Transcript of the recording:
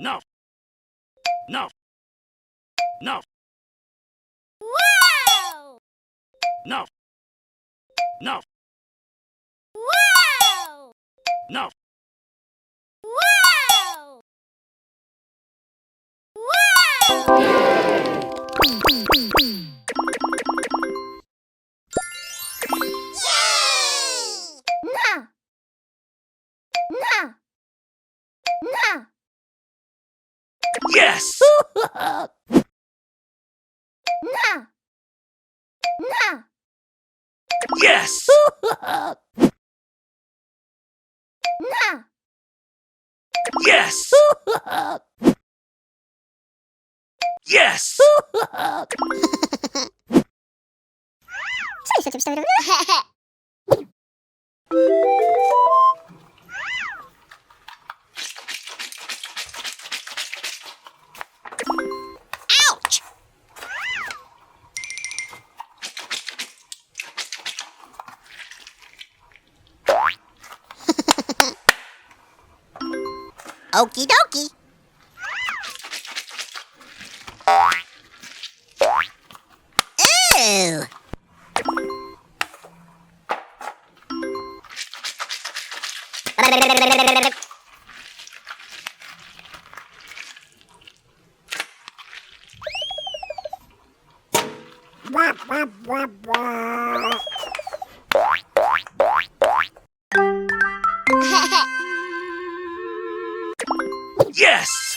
No. No. No. Wow! No. No. Wow! No. Wow! Wow! Na! Na! Na! Yes! Na! Na! Yes! Na! Yes! Yes! Ouch! Okie dokie. Ew! Yes!